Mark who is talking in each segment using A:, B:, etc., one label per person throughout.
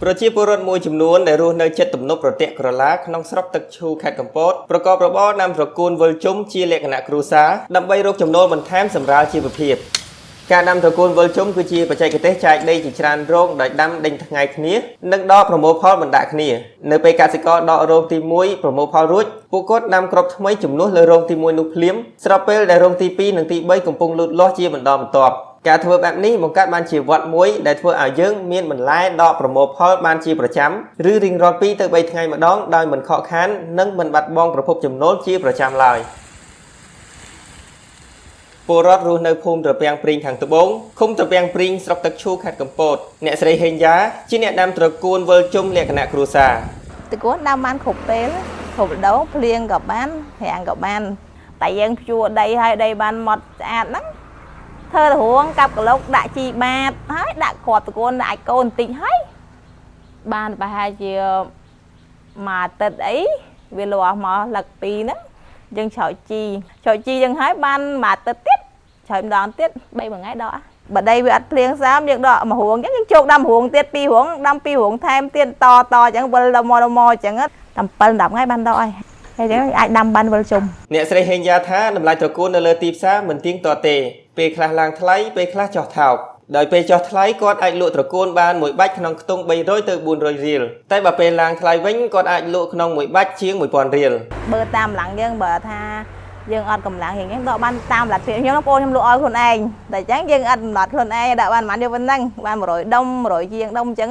A: ប្រជាពលរដ្ឋមួយចំនួនដែលរស់នៅជិតទំនប់ប្រទាក់ក្រឡាក្នុងស្រុកទឹកឈូខេត្តកំពតប្រកបរបរដាំត្រកួនវិលជុំជាលក្ខណៈគ្រួសារដើម្បីរកចំណូលបន្ថែមសម្រាប់ជីវភាពការដាំត្រកួនវិលជុំគឺជាបច្ចេកទេសចែកដីជាច្រើនរងដោយដាំដេញថ្ងៃគ្នានិងដកប្រមូលផលបណ្ដាក់គ្នានៅពេលកសិករដករោងទី1ប្រមូលផលរួចពួកគាត់ដាំគ្រាប់ថ្មីជំនួសលើរោងទី1នោះភ្លាមស្របពេលដែលរោងទី2និងទី3កំពុងលូតលាស់ជាបន្តបន្ទាប់ការធ្វើបែបនេះបង្កើតបានជាវត្តមួយដែលធ្វើឲ្យយើងមានបន្លែដកប្រមូលផលបានជាប្រចាំឬរៀងរាល់2ទៅ3ថ្ងៃម្ដងដោយមិនខកខាននិងមិនបាត់បង់ប្រភពចំណូលជាប្រចាំឡើយពលរដ្ឋរស់នៅភូមិត្រពាំងព្រីងខាងត្បូងឃុំត្រពាំងព្រីងស្រុកទឹកឈូខេត្តកំពតអ្នកស្រីហេងយ៉ាជាអ្នកដាំត្រកួនវិលជុំលក្ខណៈគ្រួសារ
B: ត្រកួនដាំបានគ្រប់ពេលគ្រប់ដងភ្លៀងក៏បានរាំងក៏បានតែយើងភ្ជួរដីឲ្យដីបានម៉ត់ស្អាតហ្នឹងធ្វើរងកាប់ក្លុកដាក់ជីបាតហើយដាក់គ្រាប់ត្រកួនដាក់កូនបន្តិចហើយបានប្រហែលជាមួយអាទិត្យអីវាលាស់មកលឹកពីហ្នឹងយើងច្រោចជីយើងហើយបានមួយអាទិត្យទៀតច្រោចម្ដងទៀត3ថ្ងៃដកបើដីវាអត់ភ្លៀងសើមយើងដកមួយរួងអញ្ចឹងយើងជោគដាំរួងទៀត2រួងដាំ2រួងថែមទៀតតអញ្ចឹងវិលដល់មកអញ្ចឹងតែ7 10ថ្ងៃបានដកហើយហើយយើងអាចដាំបានវិលជុំ
A: អ្នកស្រីហេងយ៉ាថាតម្លៃត្រកួននៅលើទីផ្សារមិនទៀងទាត់ទេពេលខ្លះឡើងថ្លៃពេលខ្លះចុះថោកដោយពេលចុះថ្លៃគាត់អាចលក់ត្រកួនបានមួយបាច់ក្នុងខ្ទង់300ទៅ400រៀលតែបើពេលឡើងថ្លៃវិញគាត់អាចលក់ក្នុងមួយបាច់ជាង1000រៀល
B: បើតាមឡើងយើងបើថាយើងអត់កម្លាំងយើងដកបានតាមលទ្ធភាពខ្ញុំបងខ្ញុំលក់ឲ្យខ្លួនឯងតែអញ្ចឹងយើងអត់កំណត់ខ្លួនឯងដាក់បានប៉ុន្មានយកប៉ុណ្ណឹងបាន100ដុំ100ជាងដុំអញ្ចឹង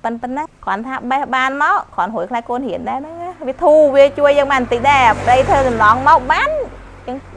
B: ប៉ុណ្ណាគ្រាន់ថាបេះបានមកគ្រាន់រួយខ្លាចកូនរៀនដែរហ្នឹងវាធូរវាជួយយើងបានបន្តិចដែរប្តីធ្វើកន្លងមកបាន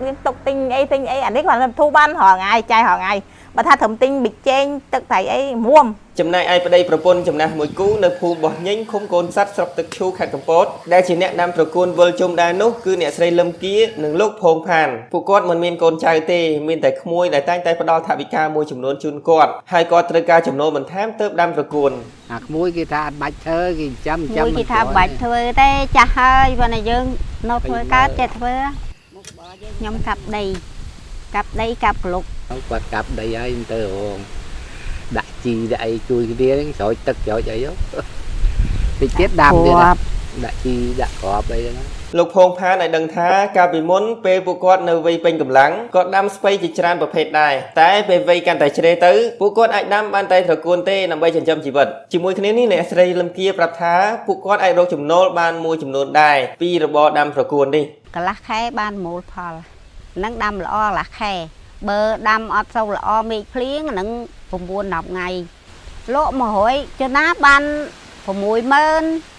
B: យើងទុកទិញអីអានេះគ្រាន់តែធូរបានរាល់ថ្ងៃចាយរាល់ថ្ងៃបើថាត្រឹមទិញប៊ីចេងទឹកត្រីអីមួម
A: ចំណែកឯប្តីប្រពន្ធចំណាស់មួយគូនៅភូមិបោះញិញឃុំកូនស័ព្ទស្រុកទឹកឈូខេត្តកំពតដែលជាអ្នកដាំត្រកួនវិលជុំដែរនោះគឺអ្នកស្រីលឹមគៀនិងលោកផោងផានពួកគាត់មិនមានកូនចៅទេមានតែក្មួយដែលតែងតែផ្ដល់ថវិកាមួយចំនួនជូនគាត់ហើយគាត់ត្រូវការចំណូលបន្ថែមទើបដាំត្រកួន
C: អាក្មួយគេថាអត់បាច់ធ្វើគេចាំ
D: គេថាបាច់ធ្វើទេចាស់ហើយបើតែយើងនៅធ្វើកើតចេះធ្វើខ្ញុំកាប់ដីកាប់ក្លុក
C: គាត់កាប់ដីហើយទៅរងដាក់ជីដាក់អីជួយគ្នាស្រោចទឹកស្រោចអីតិចទៀតដាំទៀតដាក់ជីដាក់គ្រាប់អីហ្នឹង
A: លោកផោងផានឲ្យដឹងថាកាលពីមុនពេលពួកគាត់នៅវ័យពេញកម្លាំងគាត់ដាំស្ពៃជាច្រើនប្រភេទដែរតែពេលវ័យកាន់តែជ្រេទៅពួកគាត់អាចដាំបានតែត្រកួនទេដើម្បីចិញ្ចឹមជីវិតជាមួយគ្នានេះអ្នកស្រីលឹមគៀប្រាប់ថាពួកគាត់អាចរកចំណូលបានមួយចំនួនដែរពីរបរដាំត្រកួននេះ
D: កន្លះខែបានមូលផលនឹងដាំល្អកន្លះខែបើដាំអត់សូវល្អមេឃភ្លៀងនឹង9 10ថ្ងៃលក់100ចុះណាបាន60000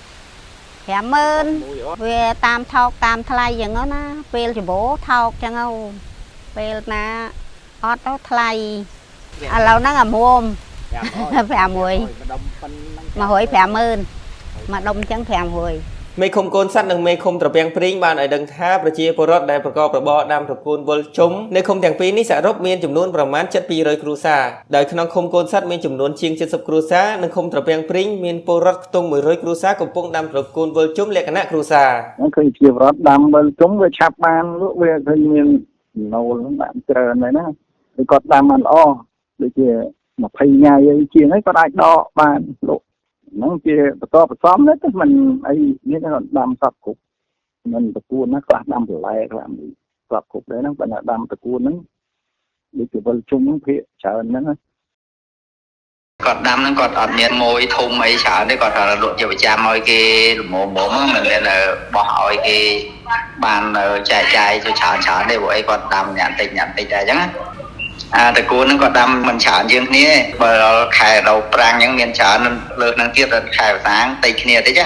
D: 50000វាតាមថោកតាមថ្លៃចឹងណាពេលចម្បោថោកចឹងពេលណាអត់ទៅថ្លៃឥឡូវហ្នឹងអាមួម500 100 50000មួយដុំចឹង500
A: មេឃុំកូនស័ព្ទនិងមេឃុំត្រពាំងព្រីងបានឲ្យដឹងថាប្រជាពលរដ្ឋដែលប្រកបរបរដាំត្រកួនវិលជុំនៅឃុំទាំងពីរនេះសរុបមានចំនួនប្រមាណ700គ្រួសារដោយក្នុងឃុំកូនស័ព្ទមានចំនួនជាង70គ្រួសារនិងឃុំត្រពាំងព្រីងមានពលរដ្ឋខ្ទង់100គ្រួសារកំពុងដាំត្រកួនវិលជុំលក្ខណៈគ្រួសារ
E: ឃើញជាពលរដ្ឋដាំវិលជុំវាឆាប់បានលក់វាឃើញមានចំណូលដាក់ច្រើនហើយណាឬគាត់ដាំបានល្អដូចជា20ថ្ងៃអីជាងហើយគាត់អាចដកបានលក់ហ្នឹងជាបន្តបន្សំទៅមិនអីនេះគាត់ដាំសពគ្រប់មិនតគួនណាខ្លះដាំបន្លែខ្លះសពគ្រប់ដែរហ្នឹងបើដាំតគួនហ្នឹងដូចជាវិលជុំហ្នឹងភាគច្រើនហ្នឹង
F: គាត់ដាំហ្នឹងគាត់អត់មានមួយធំអីច្រើនទេគាត់ថាលក់ជាប្រចាំឲ្យគេល្មមមិនមែនបោះឲ្យគេបានចែកចាយទៅច្រើនទេព្រោះអីគាត់ដាំញ៉ាំតិចដែរអញ្ចឹងតកួនហ្នឹងក៏ដាំមិនច្រើនជាងគ្នាបើខែដល់ប្រាំងអញ្ចឹងមានច្រើនលើសហ្នឹងទៀតខែវស្សាងតិចគ្នាតិច